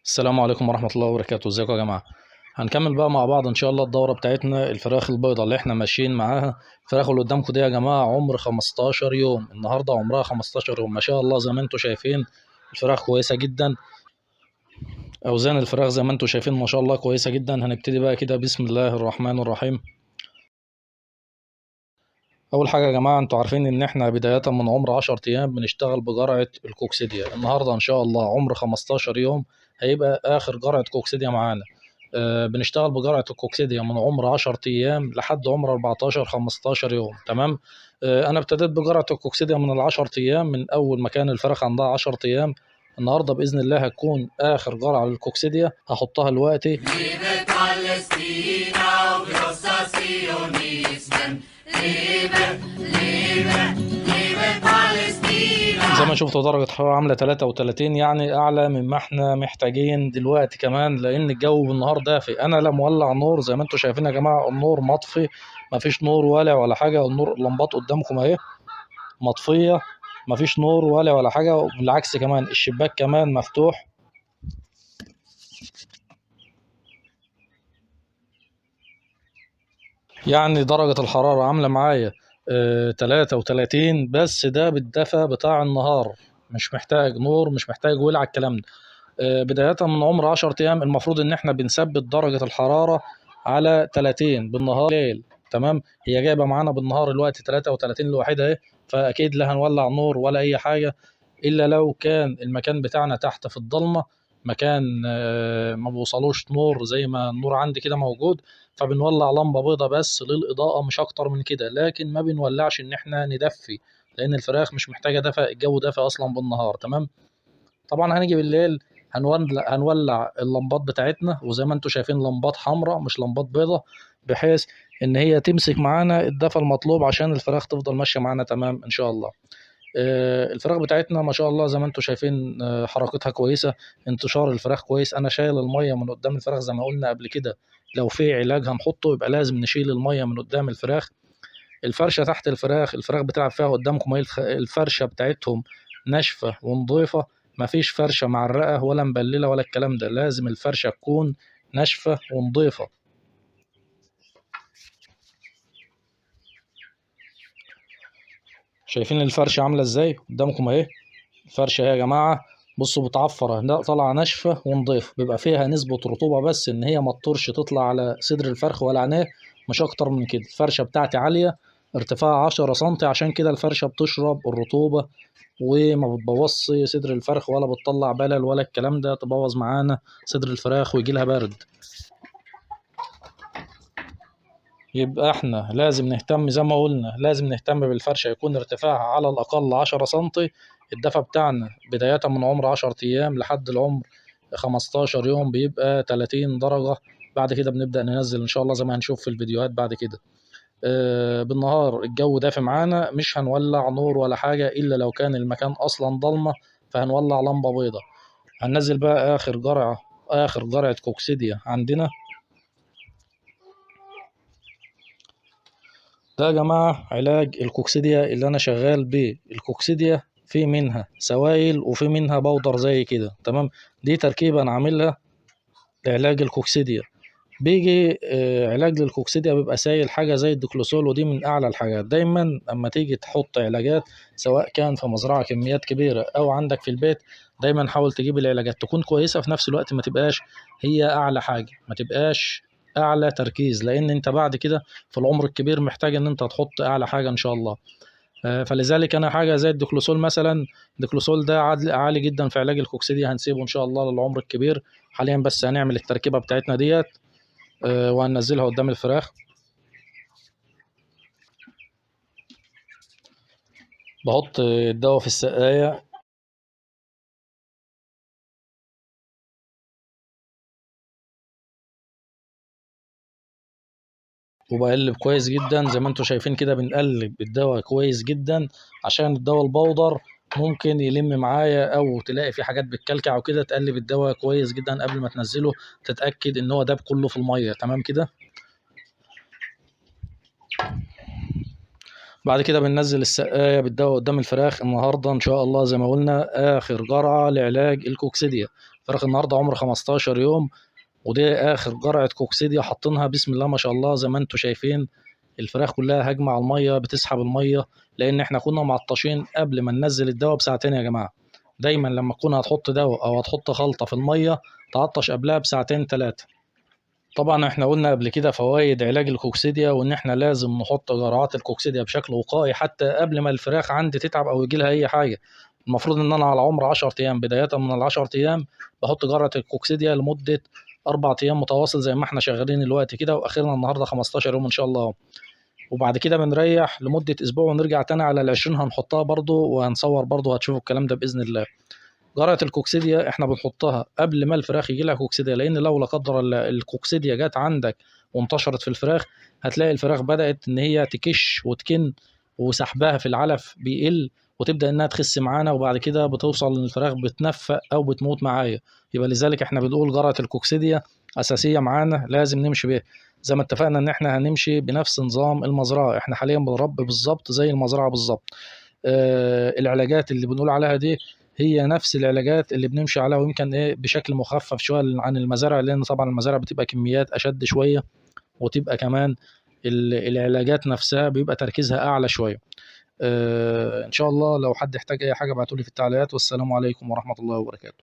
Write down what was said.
السلام عليكم ورحمة الله وبركاته. ازيكم يا جماعة؟ هنكمل بقى مع بعض ان شاء الله الدورة بتاعتنا الفراخ البيضاء اللي احنا ماشيين معاها. الفراخ اللي قدامكم دي يا جماعة عمر 15 يوم، النهاردة عمرها 15 يوم ما شاء الله زي ما انتم شايفين. الفراخ كويسة جدا، اوزان الفراخ زي ما انتم شايفين ما شاء الله كويسة جدا. هنبتدي بقى كده بسم الله الرحمن الرحيم. اول حاجة يا جماعة انتوا عارفين ان احنا بداية من عمر 10 ايام بنشتغل بجرعة الكوكسيديا. النهاردة ان شاء الله عمر 15 يوم هيبقى اخر جرعة كوكسيديا معانا. بنشتغل بجرعة الكوكسيديا من عمر 10 أيام لحد عمر 14 15 يوم. تمام. أنا ابتديت بجرعة الكوكسيديا من العشر أيام، من أول ما كان الفراخ عندها 10 أيام. النهاردة بإذن الله هتكون آخر جرعة للكوكسيديا هحطها دلوقتي. زي ما شفتوا درجة حرارة عاملة 33، يعني أعلى مما احنا محتاجين دلوقتي كمان، لأن الجو بالنهار دافي. أنا لا مولع نور زي ما انتوا شايفين يا جماعة، النور مطفي، مفيش نور والع ولا حاجة. النور اللمبات قدامكم أهي مطفية، مفيش نور ولا حاجة. وبالعكس كمان الشباك كمان مفتوح. يعني درجة الحرارة عاملة معايا 33، بس ده بالدفى بتاع النهار، مش محتاج نور مش محتاج ولع الكلام ده. بداية من عمر 10 أيام المفروض إن إحنا بنثبت درجة الحرارة على 30 بالنهار ليل. تمام. هي جايبة معانا بالنهار الوقت 33 لوحدها أهي، فأكيد لا هنولع نور ولا أي حاجة، إلا لو كان المكان بتاعنا تحت في الضلمة، مكان ما بوصلوش نور زي ما النور عندي كده موجود، فبنولع لمبة بيضة بس للإضاءة مش أكتر من كده، لكن ما بنولعش إن إحنا ندفي، لأن الفراخ مش محتاجة دفء، الجو دافئ أصلا بالنهار. تمام. طبعا هنيجي بالليل هنولع اللمبات بتاعتنا، وزي ما انتم شايفين لمبات حمراء مش لمبات بيضة، بحيث ان هي تمسك معانا الدفء المطلوب عشان الفراخ تفضل ماشية معانا تمام ان شاء الله. الفراخ بتاعتنا ما شاء الله زي ما انتم شايفين حركتها كويسة، انتشار الفراخ كويس. انا شايل المية من قدام الفراخ زي ما قلنا قبل كده، لو في علاج هنحطه يبقى لازم نشيل المية من قدام الفراخ. الفرشة تحت الفراخ بتلعب فيها قدامكم اهي، الفرشة بتاعتهم ناشفة ونضيفة، مفيش فرشة معرقة ولا مبللة ولا الكلام ده، لازم الفرشة تكون ناشفة ونضيفة. شايفين الفرشة عاملة ازاي قدامكم اهي؟ الفرشة اهي يا جماعة، بصوا بتعفر، لا طالعة ناشفة ونضيفة، بيبقى فيها نسبة رطوبة بس ان هي ما تطرش تطلع على صدر الفرخ ولا عينيه، مش اكتر من كده. الفرشة بتاعتي عالية، ارتفاع 10 سنتي، عشان كده الفرشة بتشرب الرطوبة وما بتبوظش صدر الفرخ ولا بتطلع بلل ولا الكلام ده تبوظ معانا صدر الفراخ ويجي لها برد. يبقى احنا لازم نهتم زي ما قلنا، لازم نهتم بالفرشة يكون ارتفاعها على الأقل 10 سنتي. الدفع بتاعنا بداية من عمر 10 أيام لحد العمر 15 يوم بيبقى 30 درجة. بعد كده بنبدأ ننزل إن شاء الله زي ما هنشوف في الفيديوهات بعد كده. بالنهار الجو دافي معانا، مش هنولع نور ولا حاجة إلا لو كان المكان أصلا ضلمة، فهنولع لمبة بيضة. هننزل بقى آخر جرعة كوكسيديا عندنا. ده يا جماعة علاج الكوكسيديا اللي أنا شغال بيه. الكوكسيديا في منها سوائل وفي منها بودر زي كده. تمام. دي تركيبة أنا عاملها لعلاج الكوكسيديا. بيجي علاج للكوكسيديا بيبقى سائل، حاجة زي الديكلوسول، ودي من أعلى الحاجات. دايما أما تيجي تحط علاجات، سواء كان في مزرعة كميات كبيرة أو عندك في البيت، دايما حاول تجيب العلاجات تكون كويسة، في نفس الوقت ما تبقاش هي أعلى حاجة، ما تبقاش أعلى تركيز، لأن أنت بعد كده في العمر الكبير محتاج إن أنت تحط أعلى حاجة إن شاء الله. فلذلك أنا حاجة زي الديكلوسول مثلا، الديكلوسول ده عالي جدا في علاج الكوكسيديا، هنسيبه إن شاء الله للعمر الكبير. حاليا بس هنعمل التركيبة بتاعتنا ديت وهننزلها قدام الفراخ. بحط الدواء في السقاية وبقلب كويس جدا زي ما انتم شايفين كده، بنقلب الدواء كويس جدا، عشان الدواء البودر ممكن يلم معايا او تلاقي في حاجات بتكلكع وكده. تقلب الدواء كويس جدا قبل ما تنزله، تتأكد ان هو داب كله في المية تمام كده. بعد كده بننزل السقاية بالدواء قدام الفراخ. النهاردة إن شاء الله زي ما قلنا آخر جرعة لعلاج الكوكسيديا. الفراخ النهارده عمر 15 يوم، ودي اخر جرعه كوكسيديا حاطينها. بسم الله ما شاء الله، زي ما انتم شايفين الفراخ كلها هجمه على الميه، بتسحب الميه، لان احنا كنا معطشين قبل ما ننزل الدواء بساعتين يا جماعه. دايما لما تكون هتحط دواء او هتحط خلطه في الميه تعطش قبلها بساعتين ثلاثه. طبعا احنا قلنا قبل كده فوائد علاج الكوكسيديا، وان احنا لازم نحط جرعات الكوكسيديا بشكل وقائي حتى قبل ما الفراخ عندي تتعب او يجي لها اي حاجه. المفروض ان انا على عمر 10 ايام، بدايه من ال 10 ايام بحط جرعه الكوكسيديا لمده 4 ايام متواصل زي ما احنا شغالين الوقت كده، واخرنا النهارده 15 يوم ان شاء الله. وبعد كده بنريح لمده اسبوع ونرجع تاني على ال 20 هنحطها برضو، وهنصور برضو، هتشوفوا الكلام ده باذن الله. جرعة الكوكسيديا احنا بنحطها قبل ما الفراخ يجي لها كوكسيديا، لان لو لا قدر الله الكوكسيديا جت عندك وانتشرت في الفراخ، هتلاقي الفراخ بدأت ان هي تكش وتكن، وسحبها في العلف بيقل، وتبدأ انها تخس معانا، وبعد كده بتوصل ان الفراخ بتنفق او بتموت معايا. يبقى لذلك احنا بنقول جرعة الكوكسيديا اساسية معانا، لازم نمشي بيها. زي ما اتفقنا ان احنا هنمشي بنفس نظام المزرعة، احنا حاليا بنربي بالظبط زي المزرعة بالظبط. العلاجات اللي بنقول عليها دي هي نفس العلاجات اللي بنمشي عليها، ويمكن ايه بشكل مخفف شويه عن المزارع، لان طبعا المزارع بتبقى كميات اشد شويه، وتبقى كمان العلاجات نفسها بيبقى تركيزها اعلى شويه. ان شاء الله لو حد احتاج اي حاجه ابعتولي في التعليقات، والسلام عليكم ورحمه الله وبركاته.